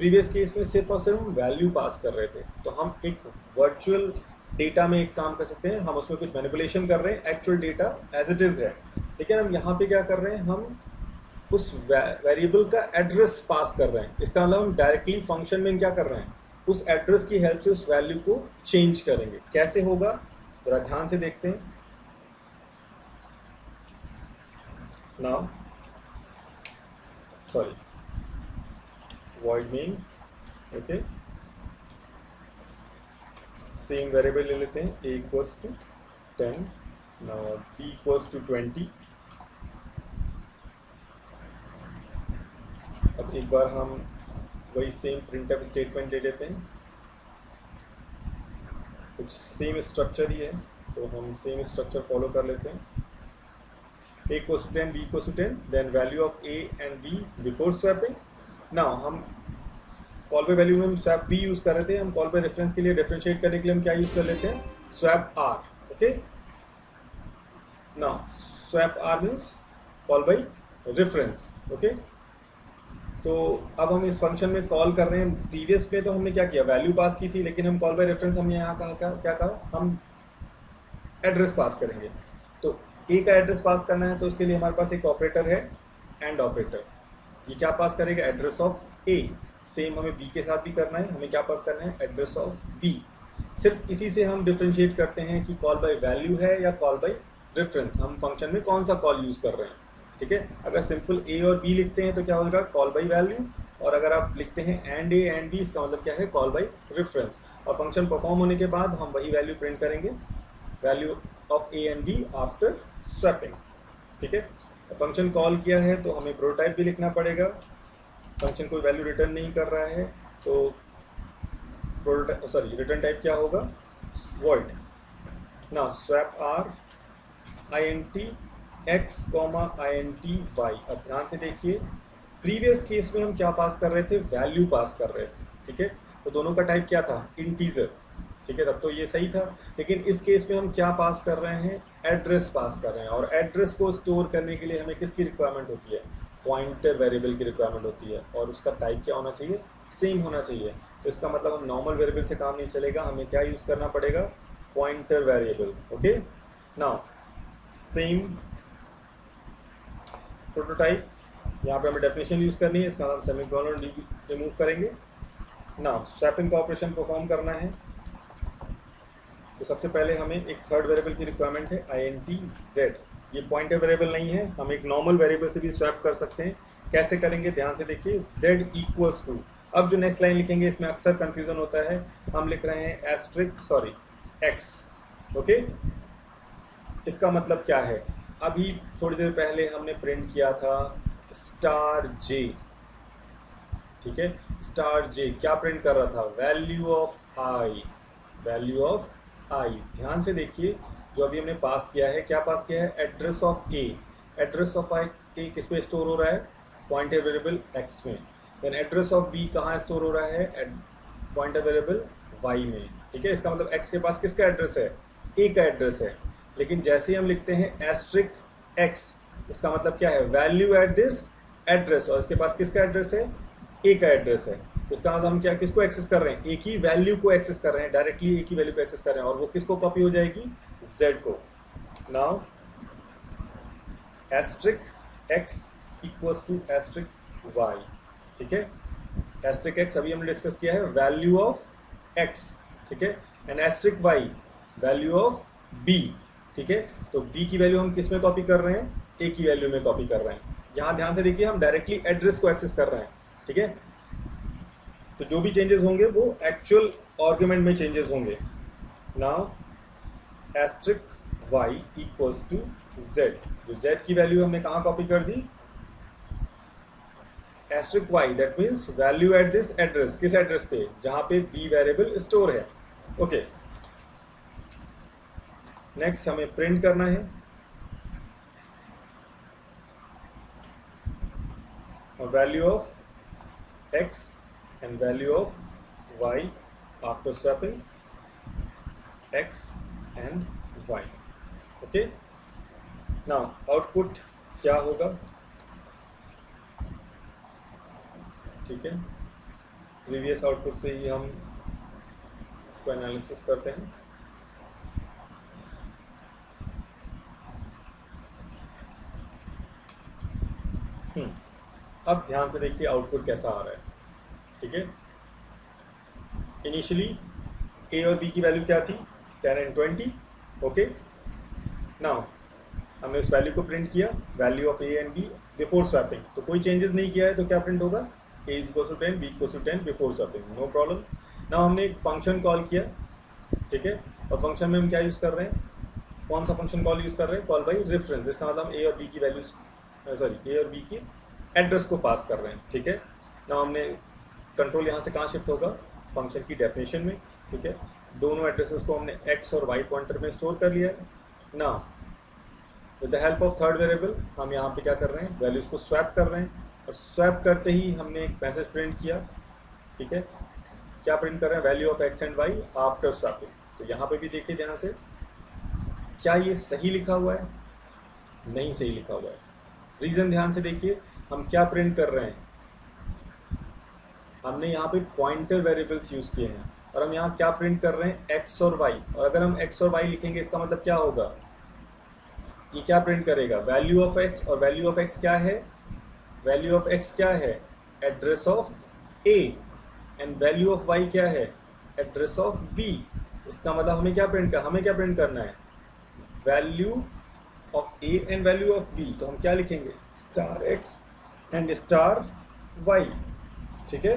Previous case में सिर्फ और सिर्फ हम वैल्यू पास कर रहे थे, तो हम एक वर्चुअल डेटा में एक काम कर सकते हैं, हम उसमें कुछ मैनिपुलेशन कर रहे हैं, actual data as it is है। लेकिन हम यहाँ पे क्या कर रहे हैं, हम उस वेरिएबल का एड्रेस पास कर रहे हैं। इसका मतलब हम डायरेक्टली फंक्शन में क्या कर रहे हैं, उस एड्रेस की हेल्प से उस वैल्यू को चेंज करेंगे। कैसे होगा, जरा ध्यान से देखते हैं। Now sorry, void main, okay, same variable ले लेते हैं, a equals to 10, now b equals to 20। अब एक बार हम वही सेम प्रिंटफ स्टेटमेंट दे देते हैं, कुछ सेम स्ट्रक्चर ही है, तो हम सेम स्ट्रक्चर फॉलो कर लेते हैं। a equals to 10, b equals to 10, then value of a and b before swapping. Now हम कॉल बाय वैल्यू में हम स्वैप v यूज कर रहे थे, हम कॉल बाय रेफरेंस के लिए डिफरेंशिएट करने के लिए हम क्या यूज कर लेते हैं, swap r, okay. Now swap r means call by reference, okay. तो अब हम इस फंक्शन में कॉल कर रहे हैं। प्रीवियस में तो हमने क्या किया, वैल्यू पास की थी, लेकिन हम कॉल बाय रेफरेंस हमने यहाँ कहा क्या कहा, हम एड्रेस पास करेंगे। तो ए का एड्रेस पास करना है, तो उसके लिए हमारे पास एक ऑपरेटर है, एंड ऑपरेटर। ये क्या पास करेगा, एड्रेस ऑफ ए। सेम हमें बी के साथ भी करना है, हमें क्या पास करना है, एड्रेस ऑफ बी। सिर्फ इसी से हम डिफ्रेंशिएट करते हैं कि कॉल बाय वैल्यू है या कॉल बाय रेफरेंस, हम फंक्शन में कौन सा कॉल यूज कर रहे हैं, ठीक है। अगर सिंपल ए और बी लिखते हैं तो क्या होगा, कॉल बाय वैल्यू, और अगर आप लिखते हैं एंड ए एंड बी, इसका मतलब क्या है, कॉल बाय रेफरेंस। और फंक्शन परफॉर्म होने के बाद हम वही वैल्यू प्रिंट करेंगे, value of a and b after swapping, ठीक है। फंक्शन कॉल किया है तो हमें प्रोटोटाइप भी लिखना पड़ेगा, फंक्शन कोई वैल्यू रिटर्न नहीं कर रहा है, तो प्रोटोटाइप सॉरी रिटर्न टाइप क्या होगा, वॉइड। ना swap r int x int y। अब ध्यान से देखिए, प्रीवियस केस में हम क्या पास कर रहे थे, वैल्यू पास कर रहे थे, ठीक है। तो दोनों का टाइप क्या था, इंटीजर, ठीक है, तब तो ये सही था। लेकिन इस केस में हम क्या पास कर रहे हैं, एड्रेस पास कर रहे हैं, और एड्रेस को स्टोर करने के लिए हमें किसकी रिक्वायरमेंट होती है, पॉइंटर वेरिएबल की रिक्वायरमेंट होती है, और उसका टाइप क्या होना चाहिए, सेम होना चाहिए। तो इसका मतलब हम नॉर्मल वेरिएबल से काम नहीं चलेगा, हमें क्या यूज़ करना पड़ेगा, pointer variable. Okay, now same prototype, यहाँ पे हमें डेफिनेशन यूज़ करनी है, इसका हम सेमीकोलन रिमूव करेंगे। नाउ स्वैपिंग का ऑपरेशन परफॉर्म करना है, तो सबसे पहले हमें एक थर्ड वेरिएबल की रिक्वायरमेंट है int z। ये पॉइंटर वेरिएबल नहीं है, हम एक नॉर्मल वेरिएबल से भी स्वैप कर सकते हैं। कैसे करेंगे, ध्यान से देखिए, z इक्वल्स टू, अब जो नेक्स्ट लाइन लिखेंगे इसमें अक्सर कंफ्यूजन होता है, हम लिख रहे हैं एस्ट्रिक सॉरी x। ओके, इसका मतलब क्या है, अभी थोड़ी देर पहले हमने प्रिंट किया था स्टार j, ठीक है। स्टार j क्या प्रिंट कर रहा था, value of i, value of i। ध्यान से देखिए, जो अभी हमने पास किया है, क्या पास किया है, address of a। Address of i किस पे स्टोर हो रहा है, पॉइंटर वेरिएबल x में। देन एड्रेस ऑफ b कहाँ स्टोर हो रहा है, पॉइंटर वेरिएबल y में, ठीक है। इसका मतलब x के पास किसका एड्रेस है, a का एड्रेस है। लेकिन जैसे ही हम लिखते हैं एस्ट्रिक x, इसका मतलब क्या है, वैल्यू एट दिस एड्रेस, और इसके पास किसका एड्रेस है, a का एड्रेस है। तो इसका मतलब हम क्या, किसको एक्सेस कर रहे हैं, एक ही वैल्यू को एक्सेस कर रहे हैं, डायरेक्टली एक ही वैल्यू को एक्सेस कर रहे हैं, और वो किसको कॉपी हो जाएगी, z को। Now asterisk x equals to asterisk y, ठीक है। एस्ट्रिक x अभी हमने डिस्कस किया है, वैल्यू ऑफ x, ठीक है, and asterisk y value of b, ठीक है। तो b की वैल्यू हम किस में कॉपी कर रहे हैं, a की वैल्यू में कॉपी कर रहे हैं। यहाँ ध्यान से देखिए, हम डायरेक्टली एड्रेस को एक्सेस कर रहे हैं, ठीक है। तो जो भी चेंजेस होंगे वो एक्चुअल आर्गुमेंट में चेंजेस होंगे। Now asterisk y equals to z, जो z की वैल्यू हमने कहाँ कॉपी कर दी, asterisk y, that means value at this address, किस एड्रेस पे, जहाँ पे b वेरिएबल स्टोर है। ओके, नेक्स्ट हमें प्रिंट करना है, value of x and value of y after swapping x and y। okay, now output क्या होगा, ठीक है। प्रीवियस आउटपुट से ही हम इसको एनालिसिस करते हैं। अब ध्यान से देखिए आउटपुट कैसा आ रहा है, ठीक है। इनिशियली a और b की वैल्यू क्या थी, 10 and 20। ओके, नाउ हमने उस वैल्यू को प्रिंट किया, value of a and b before swapping. तो कोई चेंजेस नहीं किया है, तो क्या प्रिंट होगा, a is equal to 10, b equal to 10 before swapping, no problem. Now हमने एक फंक्शन कॉल किया, ठीक है, और फंक्शन में हम क्या यूज़ कर रहे हैं, कौन सा फंक्शन कॉल यूज़ कर रहे हैं, कॉल बाई रेफरेंस। इसका मतलब हम a और b की वैल्यू सॉरी a और b की एड्रेस को पास कर रहे हैं, ठीक है। ना हमने कंट्रोल यहाँ से कहाँ शिफ्ट होगा, फंक्शन की डेफिनेशन में, ठीक है। दोनों एड्रेसेस को हमने x और y पॉइंटर में स्टोर कर लिया है। ना with the help of third variable हम यहाँ पे क्या कर रहे हैं, वैल्यूज को स्वैप कर रहे हैं, और स्वैप करते ही हमने एक मैसेज प्रिंट किया, ठीक है। क्या प्रिंट कर रहे हैं, value of x and y after swapping. तो यहाँ पे भी देखिए ध्यान से, क्या ये सही लिखा हुआ है, नहीं सही लिखा हुआ है। रीज़न ध्यान से देखिए, हम क्या प्रिंट कर रहे हैं, हमने यहाँ पे पॉइंटर वेरिएबल्स यूज़ किए हैं, और हम यहाँ क्या प्रिंट कर रहे हैं, x और y। और अगर हम x और y लिखेंगे, इसका मतलब क्या होगा, ये क्या प्रिंट करेगा, वैल्यू ऑफ x, और वैल्यू ऑफ x क्या है, वैल्यू ऑफ x क्या है, address of a, and value of y क्या है, एड्रेस ऑफ b। इसका मतलब हमें क्या प्रिंट करना है, value of a and value of b। तो हम क्या लिखेंगे, star x and star y, ठीक है।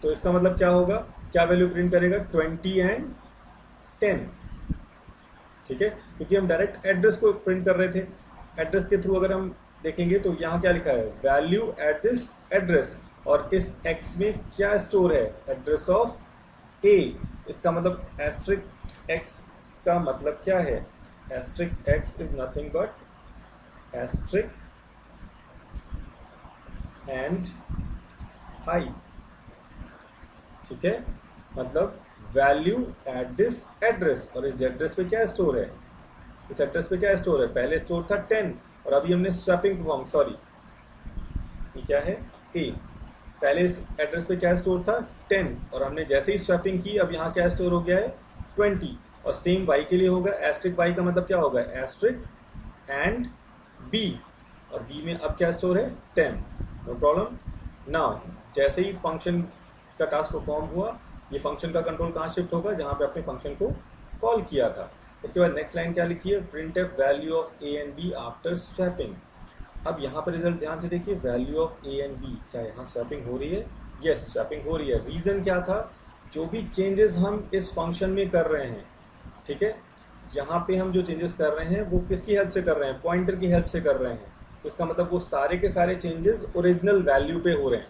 तो इसका मतलब क्या होगा, क्या वैल्यू प्रिंट करेगा, 20 एंड 10, ठीक है, क्योंकि हम डायरेक्ट एड्रेस को प्रिंट कर रहे थे। एड्रेस के थ्रू अगर हम देखेंगे तो यहाँ क्या लिखा है, वैल्यू एट दिस एड्रेस, और इस x में क्या स्टोर है, एड्रेस ऑफ ए, इसका मतलब एस्ट्रिक एक्स का मतलब क्या है? Asterisk x is nothing but asterisk and i, ठीक है, मतलब वैल्यू एट दिस एड्रेस, और इस एड्रेस पे क्या स्टोर है? इस एड्रेस पे क्या स्टोर है? पहले स्टोर था 10 और अभी हमने स्वैपिंग परफॉर्म, सॉरी ये क्या है? ए, पहले इस एड्रेस पे क्या स्टोर था? 10 और हमने जैसे ही स्वैपिंग की अब यहाँ क्या स्टोर हो गया है? 20, और सेम वाई के लिए होगा। एस्ट्रिक वाई का मतलब क्या होगा? एस्ट्रिक एंड बी, और बी में अब क्या स्टोर है? 10, नो प्रॉब्लम। नाउ जैसे ही फंक्शन का टास्क परफॉर्म हुआ, ये फंक्शन का कंट्रोल कहाँ शिफ्ट होगा? जहाँ पे अपने फंक्शन को कॉल किया था। उसके बाद नेक्स्ट लाइन क्या लिखी है? Printf value of a and b after swapping. अब यहाँ पर रिजल्ट ध्यान से देखिए, value of a and b, क्या यहाँ स्वैपिंग हो रही है? यस, स्वैपिंग हो रही है। रीज़न क्या था? जो भी चेंजेस हम इस फंक्शन में कर रहे हैं, ठीक है, यहाँ पे हम जो चेंजेस कर रहे हैं वो किसकी हेल्प से कर रहे हैं? पॉइंटर की हेल्प से कर रहे हैं। तो इसका मतलब वो सारे के सारे चेंजेस ओरिजिनल वैल्यू पे हो रहे हैं,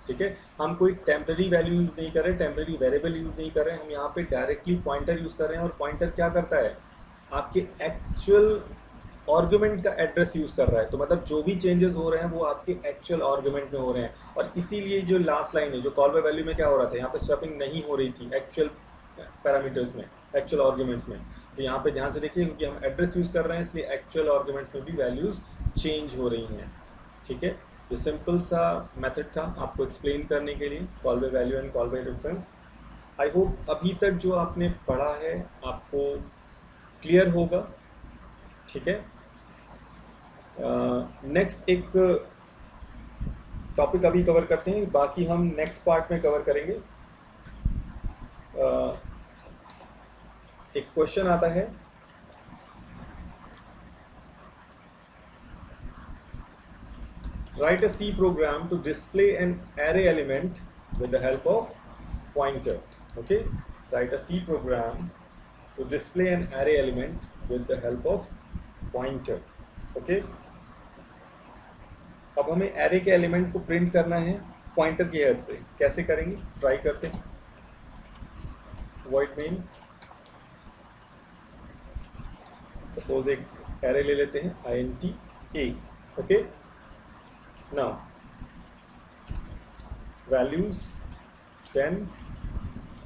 ठीक है। हम कोई टेम्पररी वैल्यू यूज़ नहीं कर रहे, टेम्पररी वेरिएबल यूज़ नहीं कर रहे हैं, हम यहाँ पे डायरेक्टली पॉइंटर यूज़ कर रहे हैं। और पॉइंटर क्या करता है? आपके एक्चुअल आर्गुमेंट का एड्रेस यूज़ कर रहा है। तो मतलब जो भी चेंजेस हो रहे हैं वो आपके एक्चुअल आर्गुमेंट में हो रहे हैं। और इसीलिए जो लास्ट लाइन है, जो कॉल बाय वैल्यू में क्या हो रहा था? यहाँ पे स्वैपिंग नहीं हो रही थी एक्चुअल पैरामीटर्स में, एक्चुअल आर्गुमेंट्स में। तो यहाँ पे ध्यान से देखिए, क्योंकि हम एड्रेस यूज़ कर रहे हैं इसलिए एक्चुअल आर्गुमेंट में भी वैल्यूज़ चेंज हो रही हैं, ठीक है। ये सिंपल सा मेथड था आपको एक्सप्लेन करने के लिए, call by value and call by reference. I hope अभी तक जो आपने पढ़ा है आपको क्लियर होगा, ठीक है। नेक्स्ट एक टॉपिक अभी कवर करते हैं, बाकी हम नेक्स्ट पार्ट में कवर करेंगे। एक क्वेश्चन आता है, write a C program to display an array element with the help of pointer. Okay, write a C program to display an array element with the help of pointer. Okay, अब हमें array के एलिमेंट को प्रिंट करना है पॉइंटर की हेल्प से। कैसे करेंगे? ट्राई करते हैं। void main, सपोज एक एरे ले लेते हैं int a. Okay, now values 10,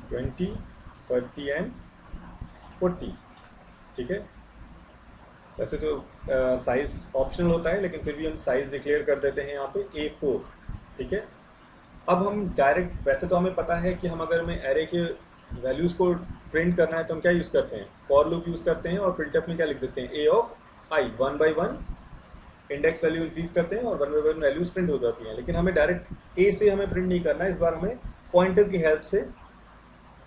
20, 30 and 40, ठीक है। वैसे तो साइज ऑप्शनल होता है, लेकिन फिर भी हम साइज डिक्लेयर कर देते हैं यहाँ पे A4, ठीक है। अब हम डायरेक्ट, वैसे तो हमें पता है कि हम अगर हमें एरे के वैल्यूज़ को प्रिंट करना है तो हम क्या यूज़ करते हैं? फॉर लूप यूज़ करते हैं, और प्रिंटफ में क्या लिख देते हैं? A of I, 1 by 1 index value increase करते हैं और 1 by 1 वैल्यूज प्रिंट हो जाती हैं। लेकिन हमें डायरेक्ट ए से हमें प्रिंट नहीं करना है, इस बार हमें पॉइंटर की हेल्प से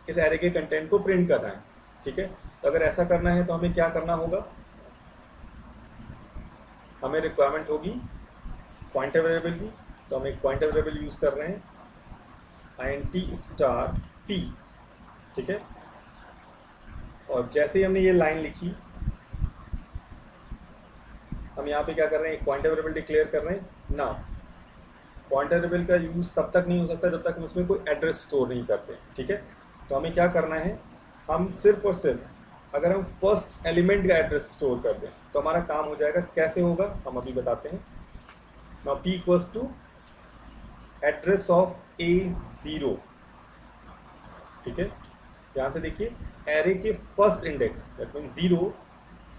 इस एरे के कंटेंट को प्रिंट करना है, ठीक है। तो अगर ऐसा करना है तो हमें क्या करना होगा? हमें रिक्वायरमेंट होगी पॉइंटर वेरिएबल की, तो हम एक पॉइंटर वेरिएबल यूज़ कर रहे हैं int स्टार p, ठीक है। और जैसे ही हमने ये लाइन लिखी, हम यहाँ पे क्या कर रहे हैं? एक पॉइंटर वेरिएबल डिक्लेयर कर रहे हैं ना। पॉइंटर वेरिएबल का यूज़ तब तक नहीं हो सकता जब तक हम उसमें कोई एड्रेस स्टोर नहीं करते, ठीक है। तो हमें क्या करना है? हम सिर्फ और सिर्फ अगर हम फर्स्ट एलिमेंट का एड्रेस स्टोर कर दें तो हमारा काम हो जाएगा। कैसे होगा हम अभी बताते हैं। Now p equals to address of A0, ठीक है। ध्यान से देखिए, एरे के फर्स्ट इंडेक्स दैट मीन 0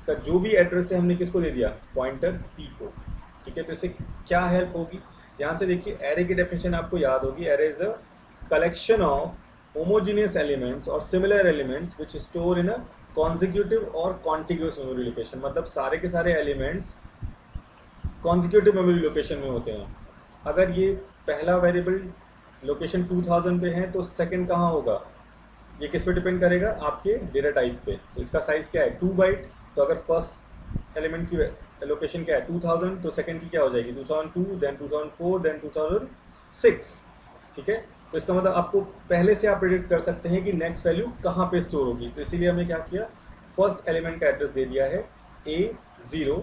का जो भी एड्रेस है हमने किसको दे दिया? पॉइंटर p को, ठीक है। तो इससे क्या हेल्प होगी? ध्यान से देखिए, एरे की डेफिनेशन आपको याद होगी। Array is a collection of homogeneous elements और similar elements which store in a consecutive और कॉन्टिग्यूअस मेमोरी लोकेशन। मतलब सारे के सारे एलिमेंट्स कॉन्जिक्यूटिव मेमोरी लोकेशन में होते हैं। अगर ये पहला वेरिएबल लोकेशन 2000 पे है तो सेकंड कहाँ होगा? ये किस पे डिपेंड करेगा? आपके डेटा टाइप पे। तो इसका साइज क्या है? 2 बाइट। तो अगर फर्स्ट एलिमेंट की लोकेशन क्या है? 2000, तो सेकंड की क्या हो जाएगी? 2002, देन 2004, देन 2006, ठीक है। तो इसका मतलब आपको पहले से आप प्रेडिक्ट कर सकते हैं कि नेक्स्ट वैल्यू कहाँ पे स्टोर होगी। तो इसीलिए हमने क्या किया? फर्स्ट एलिमेंट का एड्रेस दे दिया है A0,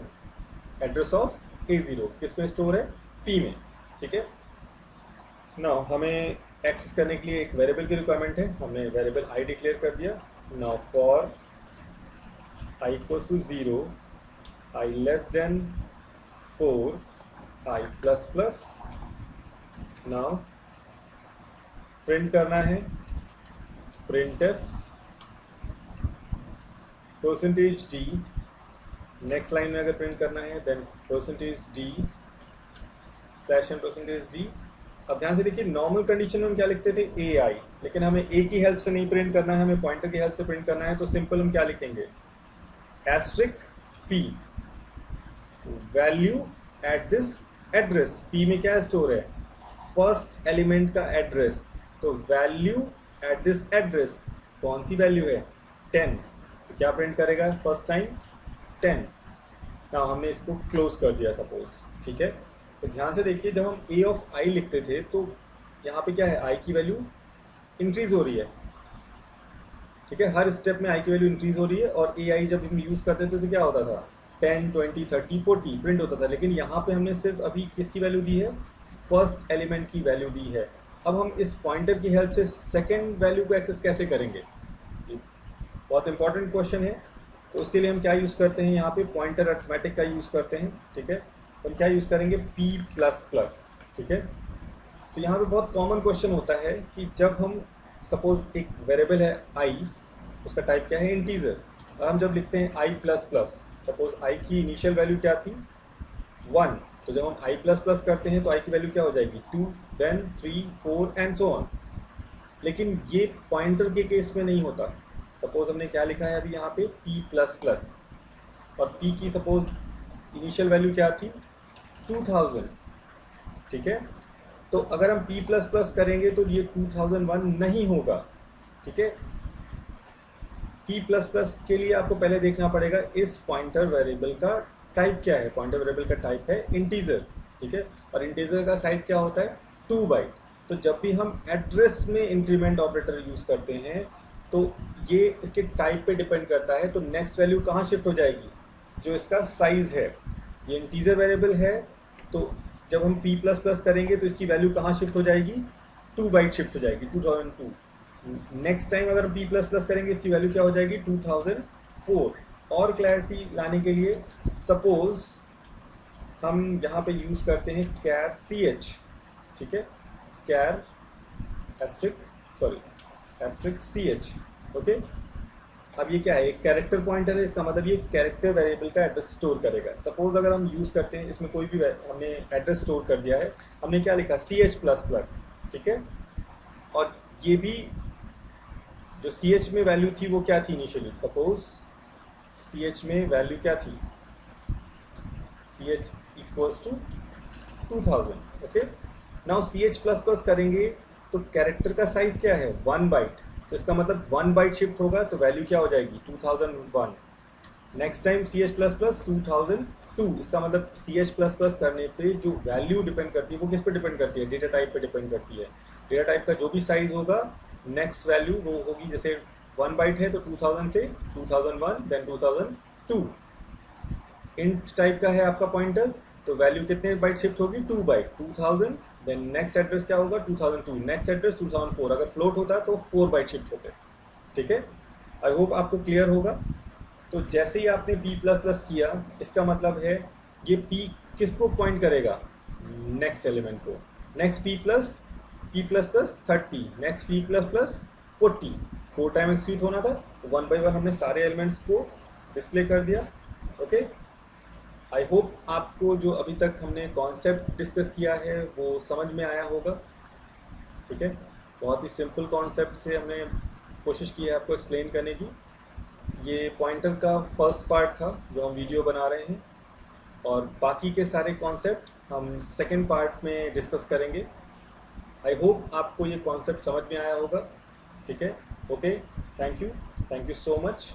एड्रेस ऑफ A0 किस में स्टोर है? P में, ठीक है। नाउ हमें एक्सेस करने के लिए एक वेरिएबल की रिक्वायरमेंट है, हमने वेरिएबल आई डिक्लेयर कर दिया. Now for i equals to 0, i less than 4, i plus plus. Now print करना है print f percentage d. Next line में अगर प्रिंट करना है then percentage d slash n percentage d. अब ध्यान से देखिए, नॉर्मल कंडीशन में हम क्या लिखते थे ए आई, लेकिन हमें ए की हेल्प से नहीं प्रिंट करना है, हमें पॉइंटर की हेल्प से प्रिंट करना है. तो सिंपल हम क्या लिखेंगे, asterisk p value at this address. P में क्या स्टोर है, फर्स्ट एलिमेंट का एड्रेस. तो वैल्यू एट दिस एड्रेस कौन सी वैल्यू है, 10. तो क्या प्रिंट करेगा फर्स्ट टाइम 10. ना हमने इसको क्लोज कर दिया सपोज, ठीक है. तो ध्यान से देखिए, जब हम ए ऑफ आई लिखते थे तो यहाँ पे क्या है, आई की वैल्यू इंक्रीज हो रही है, ठीक है. हर स्टेप में आई की वैल्यू इंक्रीज हो रही है. और ए आई जब हम यूज़ करते थे तो क्या होता था, 10, 20, 30, 40 प्रिंट होता था. लेकिन यहाँ पे हमने सिर्फ अभी किसकी वैल्यू दी है, फर्स्ट एलिमेंट की वैल्यू दी है. अब हम इस पॉइंटर की हेल्प से सेकेंड वैल्यू को एक्सेस कैसे करेंगे, बहुत इंपॉर्टेंट क्वेश्चन है. तो उसके लिए हम क्या यूज़ करते हैं, यहाँ पे पॉइंटर अर्थमेटिक का यूज़ करते हैं, ठीक है. तो हम क्या यूज़ करेंगे, पी प्लस प्लस, ठीक है. तो यहाँ पे बहुत कॉमन क्वेश्चन होता है कि जब हम सपोज एक वेरिएबल है आई, उसका टाइप क्या है, इंटीजर. और हम जब लिखते हैं आई प्लस प्लस, सपोज आई की इनिशियल वैल्यू क्या थी 1. तो जब हम आई प्लस प्लस करते हैं तो आई की वैल्यू क्या हो जाएगी 2, देन 3, 4 एंड सो ऑन. लेकिन ये पॉइंटर के केस में नहीं होता. सपोज हमने क्या लिखा है अभी यहाँ पे p प्लस प्लस, और p की सपोज इनिशियल वैल्यू क्या थी 2000, ठीक है. तो अगर हम p प्लस प्लस करेंगे तो ये 2001 नहीं होगा, ठीक है. p प्लस प्लस के लिए आपको पहले देखना पड़ेगा इस पॉइंटर वेरिएबल का टाइप क्या है. पॉइंटर वेरिएबल का टाइप है इंटीजर, ठीक है. और इंटीजर का साइज क्या होता है 2 बाइट. तो जब भी हम एड्रेस में इंक्रीमेंट ऑपरेटर यूज़ करते हैं तो ये इसके टाइप पे डिपेंड करता है. तो नेक्स्ट वैल्यू कहाँ शिफ्ट हो जाएगी, जो इसका साइज़ है. ये इंटीजर वेरिएबल है, तो जब हम p प्लस प्लस करेंगे तो इसकी वैल्यू कहाँ शिफ्ट हो जाएगी, 2 बाइट शिफ्ट हो जाएगी, 2002. नेक्स्ट टाइम अगर हम p प्लस प्लस करेंगे इसकी वैल्यू क्या हो जाएगी 2004. और क्लैरिटी लाने के लिए सपोज हम यहाँ पे यूज़ करते हैं कैर ch, ठीक है, कैर एस्ट्रिक ch, ओके. अब ये क्या है, एक कैरेक्टर पॉइंटर है, इसका मतलब ये कैरेक्टर वेरिएबल का एड्रेस स्टोर करेगा. सपोज अगर हम यूज़ करते हैं इसमें कोई भी हमने एड्रेस स्टोर कर दिया है, हमने क्या लिखा ch प्लस प्लस, ठीक है. और ये भी जो ch में वैल्यू थी वो क्या थी इनिशियली, सपोज ch में वैल्यू क्या थी, ch equals to 2000, okay. Now ch plus plus करेंगे तो कैरेक्टर का साइज क्या है 1 बाइट. तो इसका मतलब 1 बाइट शिफ्ट होगा तो वैल्यू क्या हो जाएगी 2001. Next time ch plus plus 2002. इसका मतलब ch प्लस प्लस करने पे जो वैल्यू डिपेंड करती है वो किस पे डिपेंड करती है, डेटा टाइप पे डिपेंड करती है. डेटा टाइप का जो भी साइज होगा नेक्स्ट वैल्यू वो होगी, जैसे 1 बाइट है तो 2000 से 2001 देन 2002. इंट टाइप का है आपका पॉइंटर, तो वैल्यू कितने बाइट शिफ्ट होगी 2 बाइट, 2000. देन नेक्स्ट एड्रेस क्या होगा 2002, नेक्स्ट एड्रेस 2004. अगर फ्लोट होता तो 4 बाइट शिफ्ट होते, ठीक है. आई होप आपको क्लियर होगा. तो जैसे ही आपने p प्लस प्लस किया, इसका मतलब है ये p किसको पॉइंट करेगा, नेक्स्ट एलिमेंट को. Next p plus 30, next p plus plus 40, 4 time execute होना था. 1 बाई 1 हमने सारे एलिमेंट्स को डिस्प्ले कर दिया, ओके. आई होप आपको जो अभी तक हमने कॉन्सेप्ट डिस्कस किया है वो समझ में आया होगा, ठीक है. बहुत ही सिंपल कॉन्सेप्ट से हमने कोशिश की है आपको एक्सप्लेन करने की. ये पॉइंटर का फर्स्ट पार्ट था जो हम वीडियो बना रहे हैं, और बाकी के सारे कॉन्सेप्ट हम सेकंड पार्ट में डिस्कस करेंगे. आई होप आपको ये कॉन्सेप्ट समझ में आया होगा, ठीक है. Okay, thank you so much.